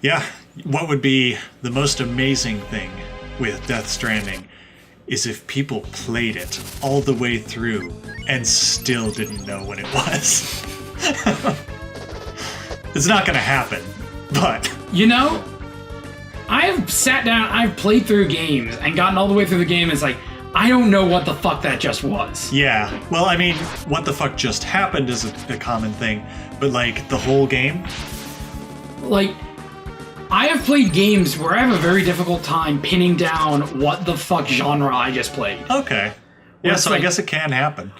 Yeah, what would be the most amazing thing with Death Stranding is if people played it all the way through and still didn't know what it was. It's not gonna happen, but... You know, I've sat down, I've played through games and gotten all the way through the game, and it's like, I don't know what the fuck that just was. Yeah, well, I mean, what the fuck just happened is a common thing, but like, the whole game? Like, I have played games where I have a very difficult time pinning down what the fuck genre I just played. Okay. Yeah, so like, I guess it can happen.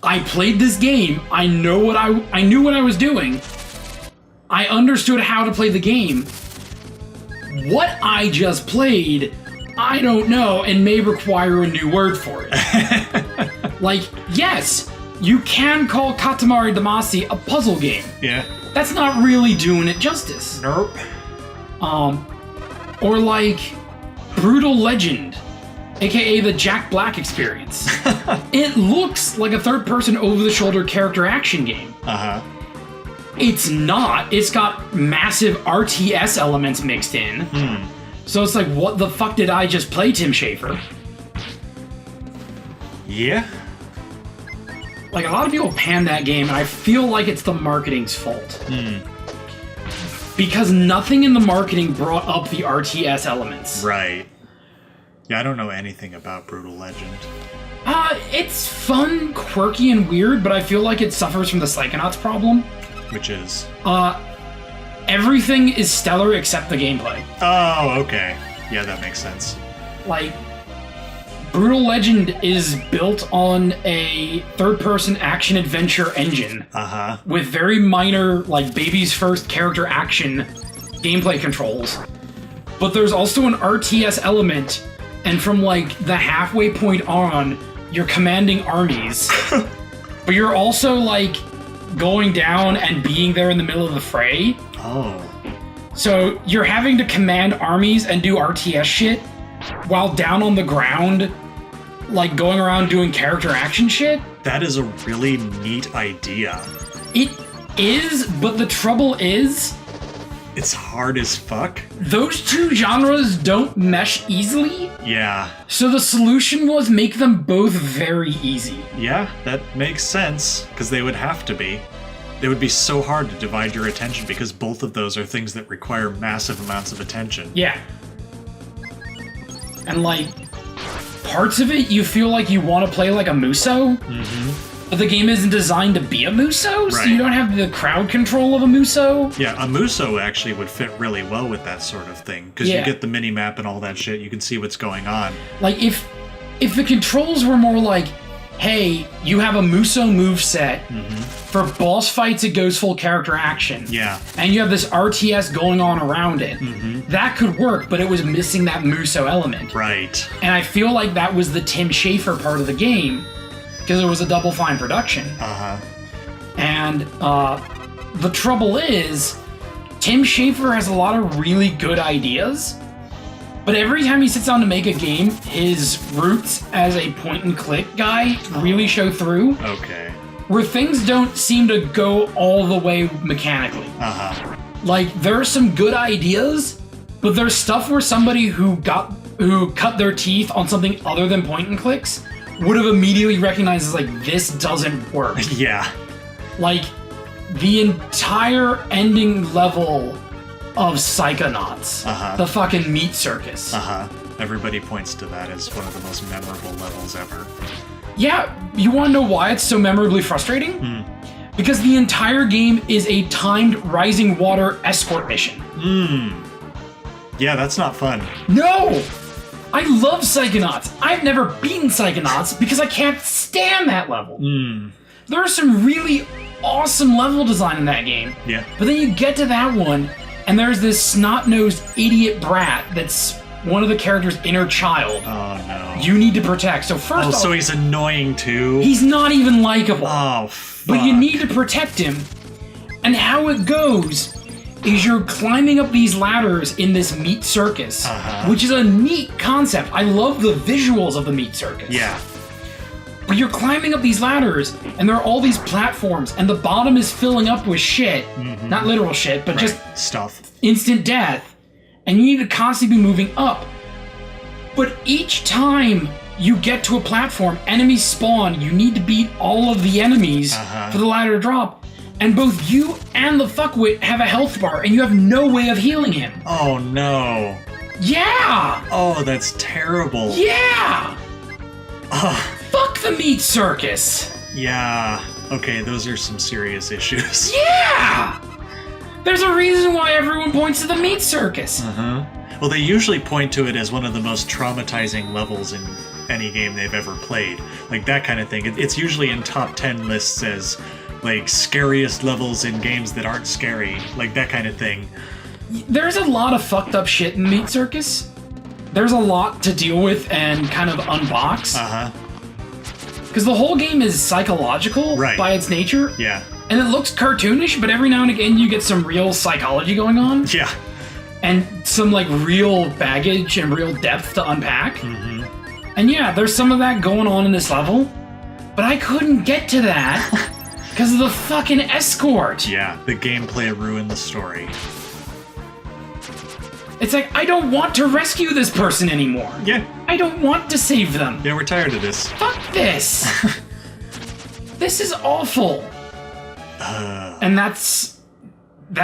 I played this game, I knew what I was doing, I understood how to play the game. What I just played, I don't know, and may require a new word for it. Like, yes, you can call Katamari Damacy a puzzle game. Yeah. That's not really doing it justice. Nope. Or like Brutal Legend, aka the Jack Black experience. It looks like a third-person over-the-shoulder character action game. Uh-huh. It's not. It's got massive RTS elements mixed in. So it's like, what the fuck did I just play, Tim Schafer? Yeah. Like, a lot of people pan that game, and I feel like it's the marketing's fault. Because nothing in the marketing brought up the RTS elements. Right. Yeah, I don't know anything about Brutal Legend. It's fun, quirky, and weird, but I feel like it suffers from the Psychonauts problem. Which is? Everything is stellar except the gameplay. Oh, okay. Yeah, that makes sense. Like, Brutal Legend is built on a third-person action-adventure engine. Uh-huh. With very minor, like, baby's first character action gameplay controls. But there's also an RTS element, and from, like, the halfway point on, you're commanding armies. But you're also, like, going down and being there in the middle of the fray. Oh. So you're having to command armies and do RTS shit while down on the ground, like going around doing character action shit. That is a really neat idea. It is, but the trouble is... It's hard as fuck. Those two genres don't mesh easily. Yeah. So the solution was make them both very easy. Yeah, that makes sense, because they would have to be. They would be so hard to divide your attention, because both of those are things that require massive amounts of attention. Yeah. And, like, parts of it you feel like you want to play like a Muso, but the game isn't designed to be a Muso, so you don't have the crowd control of a Muso. Yeah, a Muso actually would fit really well with that sort of thing, because you get the mini-map and all that shit, you can see what's going on. Like, if the controls were more like, hey, you have a Muso moveset, for boss fights it goes full character action. Yeah. And you have this RTS going on around it. That could work, but it was missing that Muso element. Right. And I feel like that was the Tim Schafer part of the game, because it was a Double Fine production. And the trouble is, Tim Schafer has a lot of really good ideas, but every time he sits down to make a game, his roots as a point-and-click guy really show through. Okay. Where things don't seem to go all the way mechanically. Like, there are some good ideas, but there's stuff where somebody who cut their teeth on something other than point-and-clicks would have immediately recognized as, like, this doesn't work. Yeah. Like, the entire ending level of Psychonauts. The fucking meat circus. Everybody points to that as one of the most memorable levels ever. Yeah, you want to know why it's so memorably frustrating? Because the entire game is a timed rising water escort mission. Yeah, that's not fun. No! I love Psychonauts. I've never beaten Psychonauts because I can't stand that level. There are some really awesome level design in that game. Yeah. But then you get to that one, and there's this snot-nosed idiot brat that's one of the character's inner child. Oh, no. You need to protect. So first off... so he's annoying, too? He's not even likable. Oh, fuck. But you need to protect him. And how it goes is you're climbing up these ladders in this meat circus, which is a neat concept. I love the visuals of the meat circus. Yeah. But you're climbing up these ladders, and there are all these platforms, and the bottom is filling up with shit. Not literal shit, but just... Stuff. instant death, and you need to constantly be moving up. But each time you get to a platform, enemies spawn, you need to beat all of the enemies for the ladder to drop. And both you and the fuckwit have a health bar, and you have no way of healing him. Oh no. Yeah! Oh, that's terrible. Yeah! Ugh. Fuck the meat circus! Yeah. Okay, those are some serious issues. Yeah! There's a reason why everyone points to the meat circus. Well, they usually point to it as one of the most traumatizing levels in any game they've ever played. Like that kind of thing. It's usually in top 10 lists as like scariest levels in games that aren't scary. Like that kind of thing. There's a lot of fucked up shit in Meat Circus. There's a lot to deal with and kind of unbox. Because the whole game is psychological by its nature. Yeah. And it looks cartoonish, but every now and again you get some real psychology going on. Yeah. And some like real baggage and real depth to unpack. And yeah, there's some of that going on in this level. But I couldn't get to that because of the fucking escort. Yeah, the gameplay ruined the story. It's like, I don't want to rescue this person anymore. Yeah. I don't want to save them. Yeah, we're tired of this. Fuck this. This is awful. And that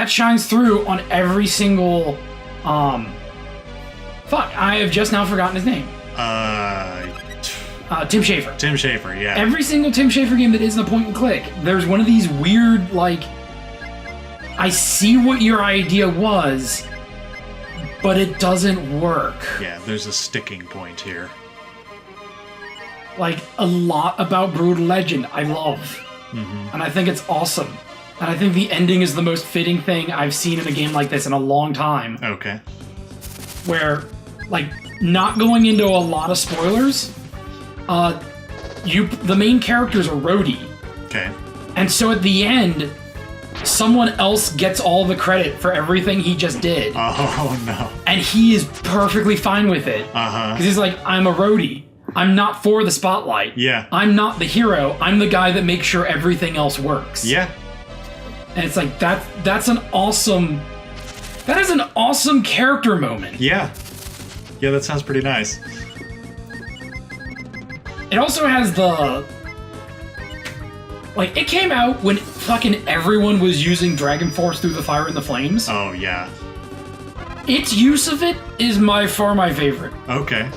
shines through on every single fuck, I have just now forgotten his name. Tim Schafer. Tim Schafer, yeah. Every single Tim Schafer game that isn't a point and click, there's one of these weird, like, I see what your idea was, but it doesn't work. Yeah, there's a sticking point here. Like, a lot about Brutal Legend I love. And I think it's awesome. And I think the ending is the most fitting thing I've seen in a game like this in a long time. Okay. Where, like, not going into a lot of spoilers, the main character's a roadie. Okay. And so at the end, someone else gets all the credit for everything he just did. Oh, no. And he is perfectly fine with it. Because he's like, I'm a roadie. I'm not for the spotlight. Yeah. I'm not the hero. I'm the guy that makes sure everything else works. Yeah. And it's like, that's an awesome... That is an awesome character moment. Yeah. Yeah, that sounds pretty nice. It also has the... Like, it came out when fucking everyone was using Dragon Force through the Fire and the Flames. Oh, yeah. Its use of it is by far my favorite. Okay.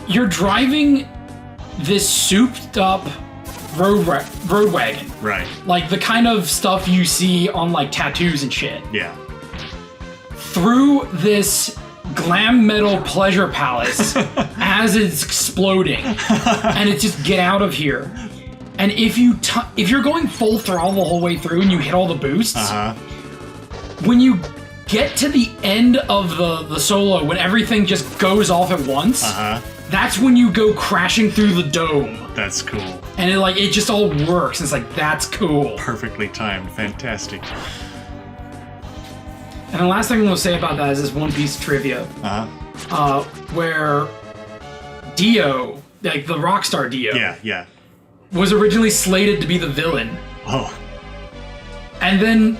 You're driving this souped-up road wagon. Right. Like, the kind of stuff you see on, like, tattoos and shit. Yeah. Through this glam metal pleasure palace as it's exploding. And it's just, get out of here. And if you're going full throttle the whole way through and you hit all the boosts, when you get to the end of the solo, when everything just goes off at once, that's when you go crashing through the dome. That's cool. And it just all works. It's like, that's cool. Perfectly timed. Fantastic. And the last thing I'm going to say about that is this one piece of trivia. Where Dio, like the Rockstar Dio, yeah, was originally slated to be the villain. Oh. And then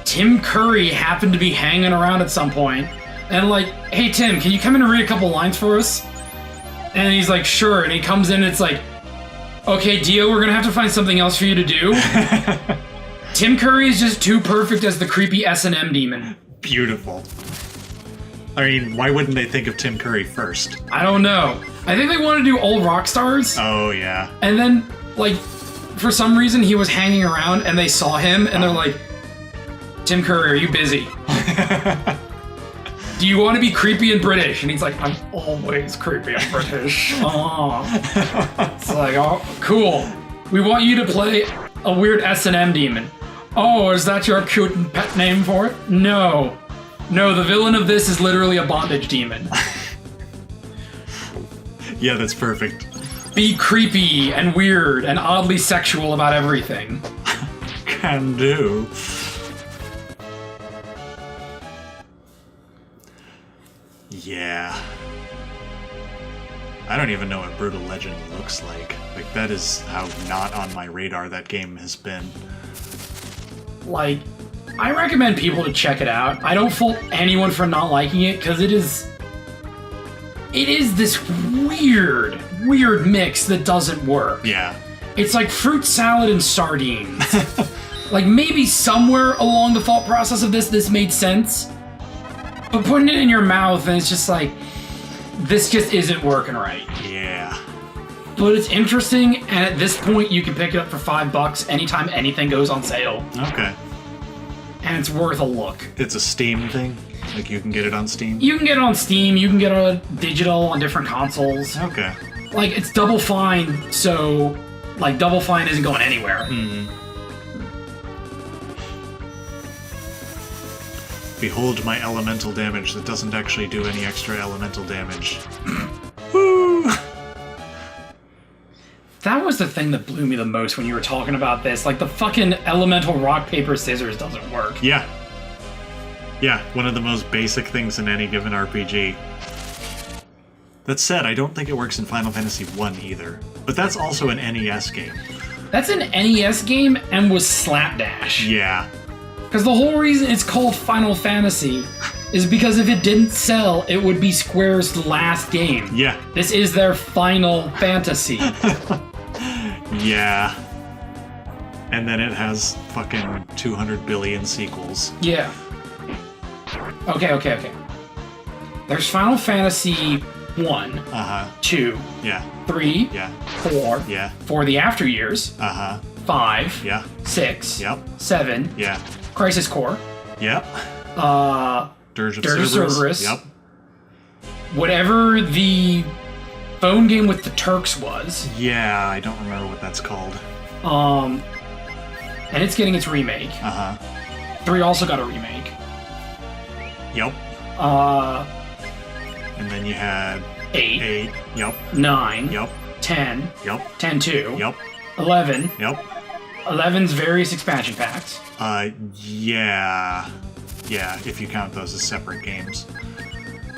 Tim Curry happened to be hanging around at some point, and like, hey Tim, can you come in and read a couple lines for us? And he's like, sure. And he comes in and it's like, okay, Dio, we're gonna have to find something else for you to do. Tim Curry is just too perfect as the creepy S&M demon. Beautiful. I mean, why wouldn't they think of Tim Curry first? I don't know. I think they want to do old rock stars. Oh, yeah. And then, like, for some reason he was hanging around and they saw him and they're like, Tim Curry, are you busy? Do you want to be creepy and British? And he's like, I'm always creepy and British. It's like, oh, cool. We want you to play a weird S&M demon. Oh, is that your cute pet name for it? No. No, the villain of this is literally a bondage demon. Yeah, that's perfect. Be creepy and weird and oddly sexual about everything. Can do. Yeah. I don't even know what Brutal Legend looks like. Like, that is how not on my radar that game has been. Like, I recommend people to check it out. I don't fault anyone for not liking it, because it is this weird mix that doesn't work. Yeah. It's like fruit salad and sardines. Like, maybe somewhere along the thought process of this made sense, but putting it in your mouth and it's just like, this just isn't working right. Yeah. But it's interesting, and at this point you can pick it up for $5 anytime anything goes on sale. Okay. And it's worth a look. It's a Steam thing? Like, you can get it on Steam? You can get it on Steam, you can get it on digital on different consoles. Okay. Like, it's Double Fine, so, like, Double Fine isn't going anywhere. Mm-hmm. Behold my elemental damage that doesn't actually do any extra elemental damage. Woo! That was the thing that blew me the most when you were talking about this. Like, the fucking elemental rock, paper, scissors doesn't work. Yeah. Yeah, one of the most basic things in any given RPG. That said, I don't think it works in Final Fantasy 1 either. But that's also an NES game. That's an NES game and was Slapdash. Yeah. Because the whole reason it's called Final Fantasy is because if it didn't sell, it would be Square's last game. Yeah. This is their Final Fantasy. Yeah. And then it has fucking 200 billion sequels. Yeah. Okay. There's Final Fantasy 1, Uh-huh. 2, Yeah. 3, Yeah. 4, Yeah. for the after years, Uh-huh. 5, Yeah. 6, Yep. 7, Yeah. Crisis Core, Yep. Dirge of Dirge of Cerberus. Cerberus. Yep. Whatever the phone game with the Turks was. Yeah, I don't remember what that's called. And it's getting its remake. Uh-huh. 3 also got a remake. Yep. Uh, And then you had 8, 8. Yep. 9, Yep. 10, Yep. 10-2, Yep. 11, Yep. 11's various expansion packs. Yeah. Yeah, if you count those as separate games.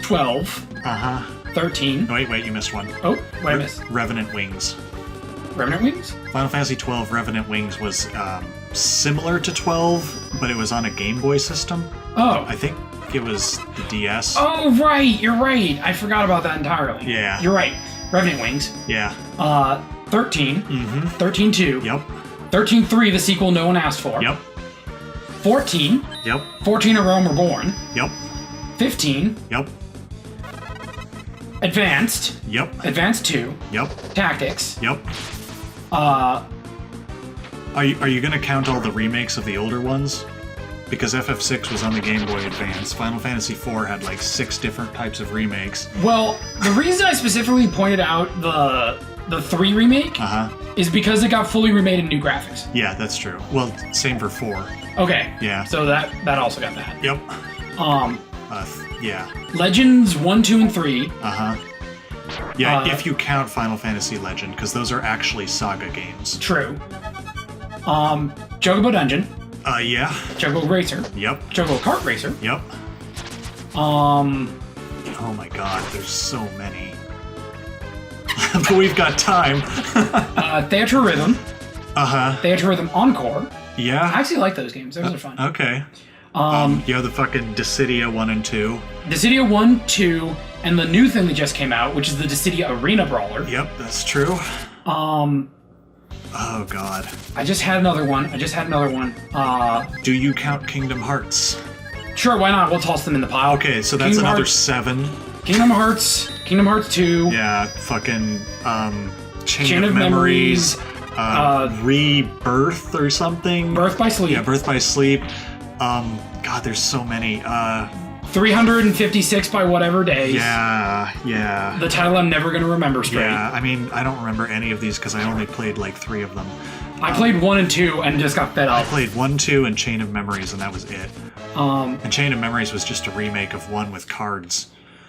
12, Uh-huh. 13. No, wait, you missed one. Oh, what I missed? Revenant Wings. Revenant Wings? Final Fantasy XII Revenant Wings was similar to 12, but it was on a Game Boy system. Oh. I think it was the DS. Oh, right. You're right. I forgot about that entirely. Yeah. You're right. Revenant Wings. Yeah. 13. Mm-hmm. 13-2. Yep. 13-3, the sequel no one asked for. Yep. 14. Yep. 14 A Realm Reborn. Yep. 15. Yep. Advanced. Yep. Advanced 2. Yep. Tactics. Yep. Are you gonna count all the remakes of the older ones? Because FF6 was on the Game Boy Advance. Final Fantasy IV had like 6 different types of remakes. Well, the reason I specifically pointed out the 3 remake is because it got fully remade in new graphics. Yeah, that's true. Well, same for 4. Okay. Yeah. So that also got that. Yep. Yeah. Legends 1, 2, and 3. Yeah, if you count Final Fantasy Legend, because those are actually Saga games. True. Chocobo Dungeon. Yeah. Chocobo Racer. Yep. Chocobo Kart Racer. Yep. Oh my god, there's so many. But we've got time. Theatre Rhythm. Uh-huh. Theatre Rhythm Encore. Yeah. I actually like those games. Those are fun. Okay. You have the fucking Dissidia 1 and 2. Dissidia 1, 2, and the new thing that just came out, which is the Dissidia Arena Brawler. Yep, that's true. Oh god. I just had another one. Do you count Kingdom Hearts? Sure, why not? We'll toss them in the pile. Okay, so that's Kingdom another Hearts, 7. Kingdom Hearts 2. Yeah, fucking Chain of Memories, Rebirth or something. Birth by Sleep. Yeah, Birth by Sleep. God, there's so many. 356 by whatever days. Yeah. The title I'm never going to remember straight. Yeah, I mean, I don't remember any of these because I only played like 3 of them. I played 1 and 2 and just got fed up. I played 1, 2, and Chain of Memories, and that was it. And Chain of Memories was just a remake of 1 with cards.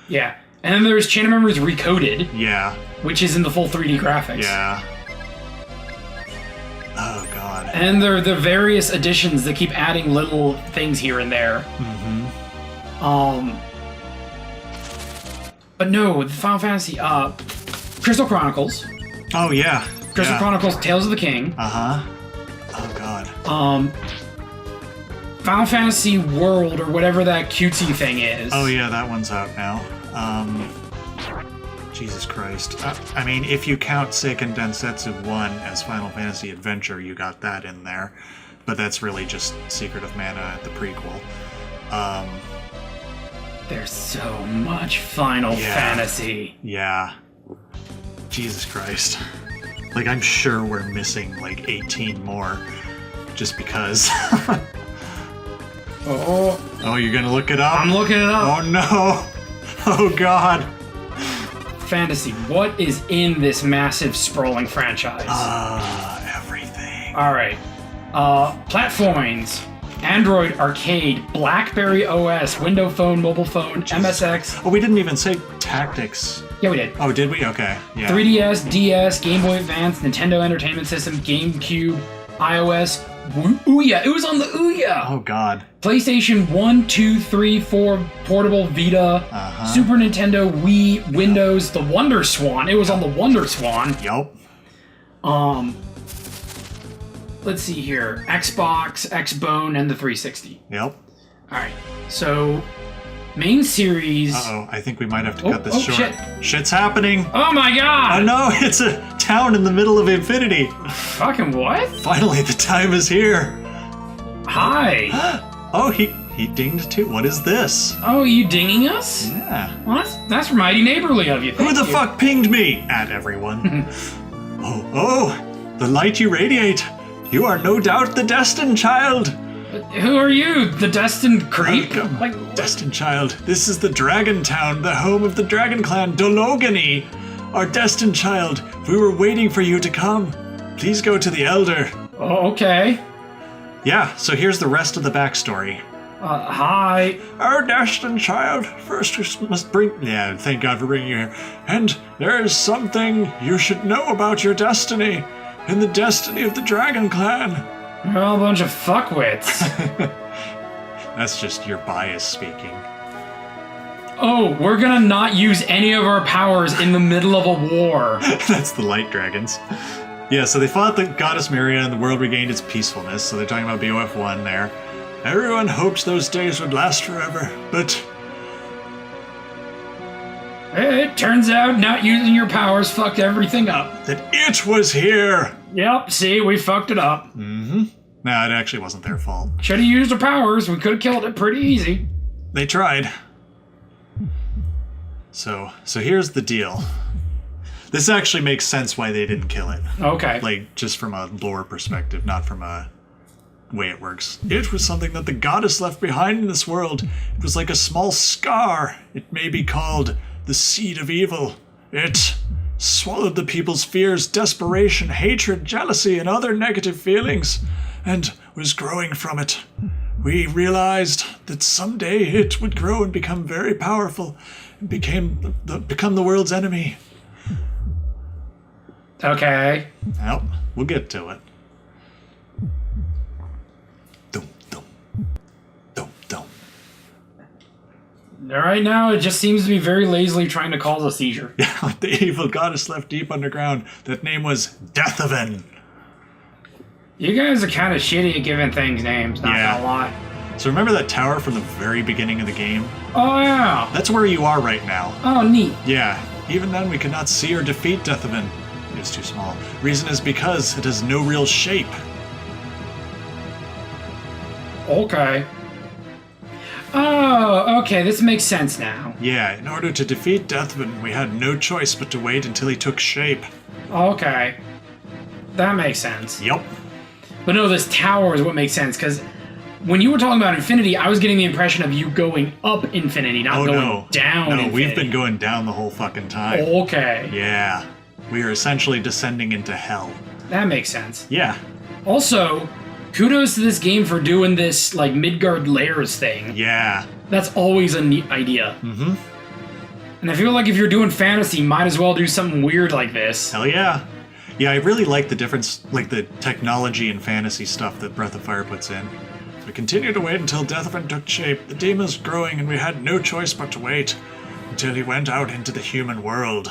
Yeah. And then there's Chain of Memories Recoded. Yeah. Which is in the full 3D graphics. Yeah. Oh, God. And there are the various additions that keep adding little things here and there. But no, the Final Fantasy, Crystal Chronicles. Oh, yeah. Crystal Chronicles Tales of the King. Uh-huh. Oh, God. Final Fantasy World, or whatever that cutesy thing is. Oh yeah, that one's out now. Jesus Christ. I mean, if you count Seiken Densetsu 1 as Final Fantasy Adventure, you got that in there. But that's really just Secret of Mana, the prequel. There's so much Final Fantasy. Yeah. Jesus Christ. Like, I'm sure we're missing, like, 18 more. Just because. Oh, you're gonna look it up? I'm looking it up. Oh, no. Oh, God. Fantasy. What is in this massive, sprawling franchise? Everything. All right. Platformings. Android, Arcade, BlackBerry OS, Windows Phone, Mobile Phone, MSX. Oh, we didn't even say Tactics. Yeah, we did. Oh, did we? Okay. Yeah. 3DS, DS, Game Boy Advance, Nintendo Entertainment System, GameCube, iOS, Ouya. It was on the Ouya. Oh, God. PlayStation 1, 2, 3, 4, Portable, Vita, Super Nintendo, Wii, Windows, the Wonder Swan. It was on the Wonder Swan. Yup. Let's see here. Xbox, Xbone, and the 360. Yep. Alright, so main series. Uh-oh, I think we might have to cut this short. Shit. Shit's happening. Oh my god! Oh no, it's a town in the middle of infinity. Fucking what? Finally, the time is here. Hi. Oh, he dinged too. What is this? Oh, you dinging us? Yeah. Well, that's mighty neighborly of you. Who the fuck pinged me? At everyone. Oh, the light you radiate. You are no doubt the destined child. Who are you? The destined creep? Welcome, destined child. This is the Dragon Town, the home of the Dragon Clan, Dologany. Our destined child, we were waiting for you to come. Please go to the Elder. Oh, okay. Yeah, so here's the rest of the backstory. Hi. Our destined child, first we must bring... Yeah, thank God for bringing you here. And there is something you should know about your destiny. In the destiny of the Dragon Clan. We're all a bunch of fuckwits. That's just your bias speaking. Oh, we're gonna not use any of our powers in the middle of a war. That's the light dragons. Yeah, so they fought the goddess Myria and the world regained its peacefulness, so they're talking about BOF1 there. Everyone hoped those days would last forever, but... It turns out not using your powers fucked everything up. That it was here! Yep, see, we fucked it up. Mm-hmm. No, it actually wasn't their fault. Should've used our powers, we could've killed it pretty easy. They tried. So here's the deal. This actually makes sense why they didn't kill it. Okay. Like, just from a lore perspective, not from a way it works. It was something that the goddess left behind in this world. It was like a small scar. It may be called the seed of evil. It swallowed the people's fears, desperation, hatred, jealousy, and other negative feelings, and was growing from it. We realized that someday it would grow and become very powerful, and become the world's enemy. Okay. Well, we'll get to it. Dum, dum. Dum, dum. Right now, it just seems to be very lazily trying to cause a seizure. Yeah, the evil goddess left deep underground. That name was Deathaven. You guys are kind of shitty at giving things names, not gonna lie. So remember that tower from the very beginning of the game? Oh, yeah. That's where you are right now. Oh, neat. Yeah, even then we could not see or defeat Deathaven. It was too small. Reason is because it has no real shape. Okay. Oh, okay, this makes sense now. Yeah, in order to defeat Deathaven, we had no choice but to wait until he took shape. Okay. That makes sense. Yup. But no, this tower is what makes sense, because when you were talking about infinity, I was getting the impression of you going up infinity, not going down infinity. No, we've been going down the whole fucking time. Okay. Yeah. We are essentially descending into hell. That makes sense. Yeah. Also, kudos to this game for doing this, like, Midgard layers thing. Yeah. That's always a neat idea. Mm-hmm. And I feel like if you're doing fantasy, might as well do something weird like this. Hell yeah. Yeah, I really like the difference, like the technology and fantasy stuff that Breath of Fire puts in. We continued to wait until Deathaven took shape. The demon was growing and we had no choice but to wait until he went out into the human world.